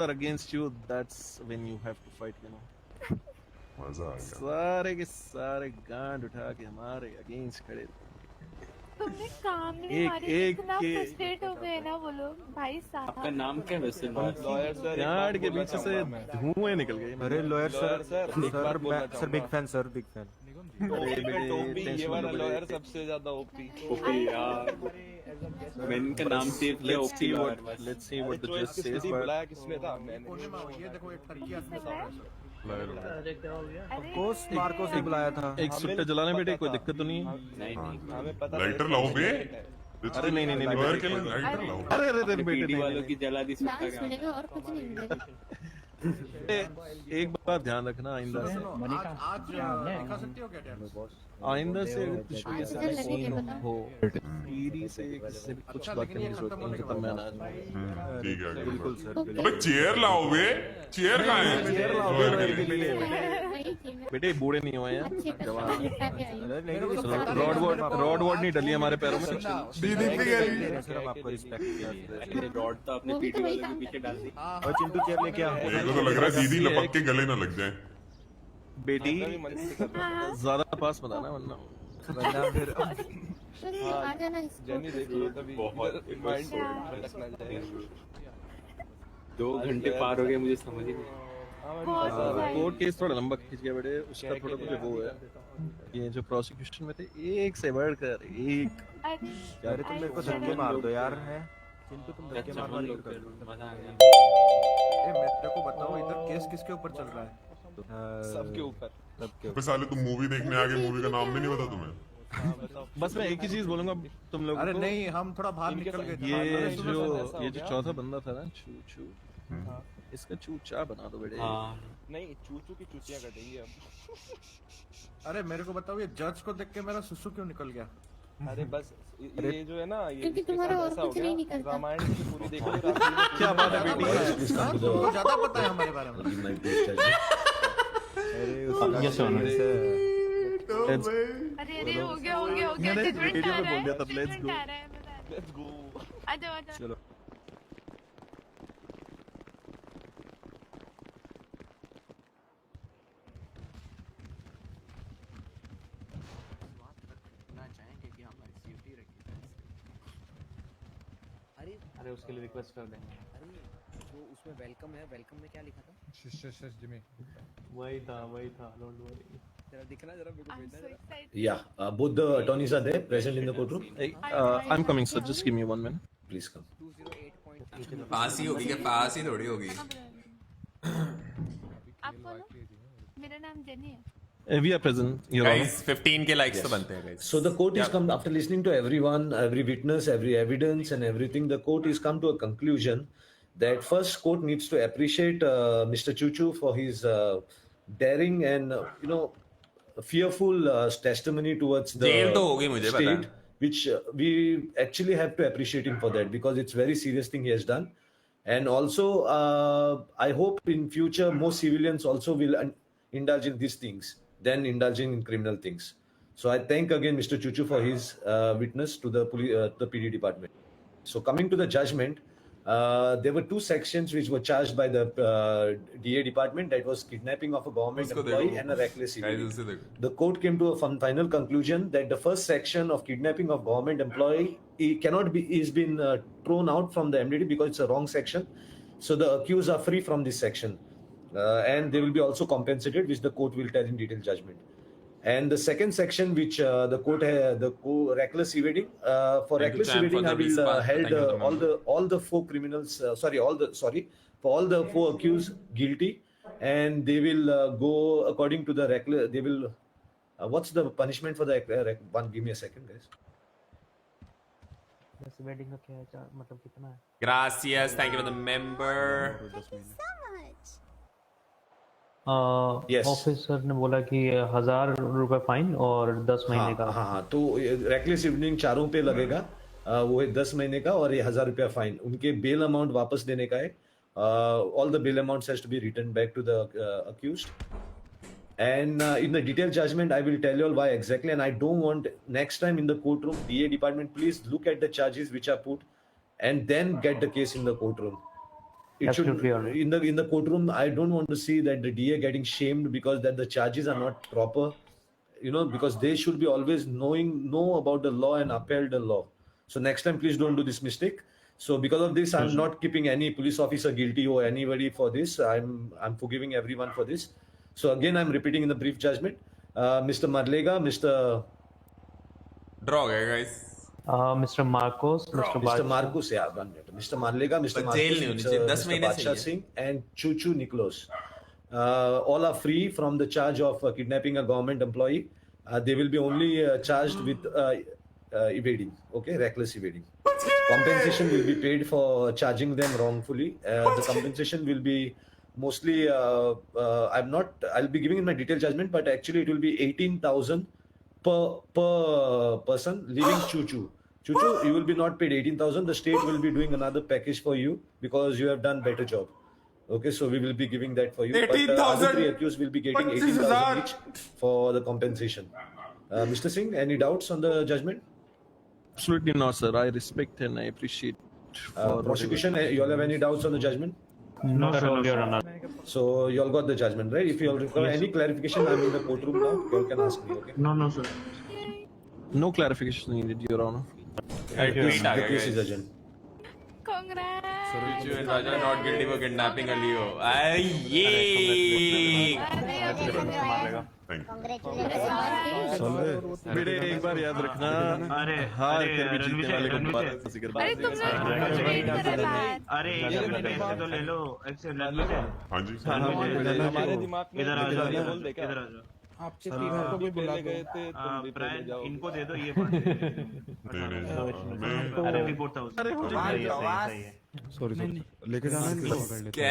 are against you, that's when you have to fight, you know. मजा आ गया सारे के सारे गांड उठा के हमारे अगेंस्ट खड़े तुमने काम नहीं एक मारे एक इतना के फ्रस्ट्रेट हो गए ना वो लोग भाई साहब। आपका नाम क्या है वैसे? लॉयर सर गांड के पीछे से धुएं निकल गए। अरे lawyer sir sir big fan sir big fan. टोपी ये वाला लॉयर सबसे ज्यादा ओपी यार मैंने इनका नाम सेव किया। Let's see what the judge says, but बुलाया किसने था? मैंने। ये देखो एक टर्की आदमी अरे कोस मार्कोस ने बुलाया था। एक सुट्टा जलाने बेटे कोई दिक्कत तो नहीं है? नहीं हमें पता लाइटर लाओ बे अरे नहीं लॉयर के लिए लाइटर लाओ अरे अरे अरे बेटे पीडी वालों नहीं, की जला दी सुट्टा डांस का। मिलेगा और कुछ नहीं मिलेगा। एक बात ध्यान रखना आइंदा से आज दिखा सकते हो क्या डैड? आइंदा से अगर कुछ भी ऐसा अच्छा, लगे सीन पता। हो पीडी से किसी से भी कुछ बात करने की जरूरत नहीं, तब मैं ना आ जाऊं। ठीक है बिल्कुल सर। अबे चेयर लाओ बे चेयर कहाँ है चेयर लाओ लॉयर बे, के लिए वही थी मैं बेटे बूढ़े नहीं हुए हैं अच्छे जवान कस्टमर निपटा के आई हूँ। रॉड वॉड नहीं डली हमारे पैरों में। सर हम आपको रिस्पेक्ट करते हैं। रॉड तो आपने वो भी पीडी तो वही वालों काम के पीछे डाल दी। और चिंटू चेयर लेके आओ। मेरे को तो लग रहा है दीदी लपक के गले ना लग जाए बेटी ज्यादा पास मत आना वरना वरना फिर सर आ जाना इसको। जेनी देख लो तभी बहुत माइंड भटकना चाहिए। 2 घंटे पार हो गए मुझे समझ ही नहीं। कोर्ट केस थोड़ा लंबा खींच गया बेटे, उसका थोड़ा कुछ वो है। ये जो प्रोसिक्यूशन में थे एक से बढ़कर एक अरे तुम मेरे को धक्के मार दो यार है चिंटू तुम धक्के अच्छा मार हम मार लोग कर दो। मजा आ गया। ए मेरे को बताओ इधर केस किसके ऊपर चल रहा है? सबके ऊपर। सबके अबे साले तुम मूवी देखने आगे मूवी का नाम भी नहीं पता तुम्हें बस मैं एक ही चीज बोलूंगा तुम लोगों अरे को, नहीं हम थोड़ा बाहर निकल गए थे। ये जो चौथा बंदा था ना चू चू, इसका चूचा बना दो बेटे। हाँ नहीं चूचू की चूतियां कटेगी अब। अरे मेरे को बताओ ये जज को देख के मेरा सुसु क्यों निकल गया? अरे बस ये जो है ना ये क्योंकि इसके तुम्हारा साथ और ऐसा हो कुछ नहीं गया, निकलता। रामायण की पूरी देख लो रात्रि में क्या बात है बेटी? तुमको ज्यादा पता है हमारे बारे में। अरे उसका अरे अरे हो गया मैंने जजमेंट वीडियो आ में रहा बोल दिया है था, let's judgment go। आ रहा है बता रहा लेट्स गो। है। आ जाओ आ जाओ। चलो अरे उसके लिए रिक्वेस्ट कर देंगे। जो उसमें वेलकम है, वेलकम में क्या लिखा था? वही था डोंट वरी। जरा दिखना, जरा मेरे को I'm भेजना so जरा। excited. Yeah, both the attorneys are there, present in the courtroom. Hey, I'm coming sir, just give me 1 minute. Please come. 208.8 पास ही होगी क्या? पास ही थोड़ी होगी। आप कौन हो? मेरा नाम जेनी है। We are present, Your Honor. Guys 15 के लाइक्स तो बनते हैं guys. So the court is come after listening to everyone, every witness, every evidence, and everything. The court is come to a conclusion that first court needs to appreciate Mr. Chuchu for his daring and fearful testimony towards the jail तो होगी मुझे पता state, है। which we actually have to appreciate him for that because it's very serious thing he has done. And also, I hope in future more civilians also will indulge in these things than indulging in criminal things. So I thank again Mr. Chuchu for his witness to the PD department. So coming to the judgment, there were 2 sections which were charged by the DA department. That was kidnapping of a government उसको employee देखो। and a reckless guys evading. उसे देखो। The court came to a final conclusion that the first section of kidnapping of government employee is been thrown out from the MDD because it's a wrong section. So the accused are free from this section, and they will be also compensated, which the court will tell in detailed judgment. And the second section, which the court reckless evading, for Thank you, reckless Sam, evading, for I the will response. held Thank you for the all the 4 criminals. For all the 4 accused guilty, and they will go according to the reckless. They will. What's the punishment for the one? Give me a second, guys. Wedding का क्या है मतलब कितना है? Gracias, thank you for the member. Yes. Officer ने बोला कि 1000 रुपए फाइन और 10 महीने का। हाँ तो रेकलेस इवनिंग चारों पे लगेगा, वो है 10 महीने का और ये 1000 रुपया फाइन। उनके बेल अमाउंट वापस देने का है। All the bail amounts has to be returned back to the accused. And in the detailed judgment, I will tell you all why exactly. And I don't want next time in the courtroom, DA department, please look at the charges which are put, and then get the case in the courtroom. it should Absolutely, Your Honor. in the courtroom. I don't want to see that the DA getting shamed because that the charges are not proper. Because they should be always know about the law and upheld the law. So next time, please don't do this mistake. So because of this, I'm not keeping any police officer guilty or anybody for this. I'm forgiving everyone for this. So again, I'm repeating in the brief judgment. Mr. Marlega, Mr. Draw हो गया guys Mr. Marcos, Mr. Marcus, yeah, 1 minute. Mr. Marlega, Mr. But jail Marcus, नहीं होनी Mr. चाहिए, 10 Mr. महीने Badsha चाहिए। Singh, and Chuchu Nicholas. All are free from the charge of kidnapping a government employee. They will be only charged with evading, okay, reckless evading. Compensation will be paid for charging them wrongfully. The compensation will be mostly, I'll be giving in my detailed judgment, but actually it will be 18,000 per person leaving Chuchu. Chuchu, you will be not paid 18,000. The state will be doing another package for you because you have done better job. Okay, so we will be giving that for you. But the other 3 accused will be getting 18,000 each for the compensation. Mr. Singh, any doubts on the judgment? Absolutely not, sir. I respect and I appreciate. Prosecution, you all have any doubts on the judgment? No, Your Honor. So you all got the judgment, right? If you all require any clarification, I'm in the courtroom now. You all can ask me, okay? No, sir. No clarification needed, Your Honor. Tweet आ The case is गया adjourned. Congrats. Chuchu and Raja not guilty for kidnapping a Leo ये बेटे एक बार याद रखना, हार कर भी जीतने वाले को दोबारा फांसी कर अरे तुम लोग वेट करो बाहर। अरे तो ले लो हाँ जी हमारे दिमाग में इधर आ जाओ, बोल दे क्या इधर आ जाओ। आपके तीनों को भी पहले गए थे तुम भी पहले जाओ इनको दे दो ये नहीं अरे रिपोर्ट था अरे सॉरी लेके जाना है क्या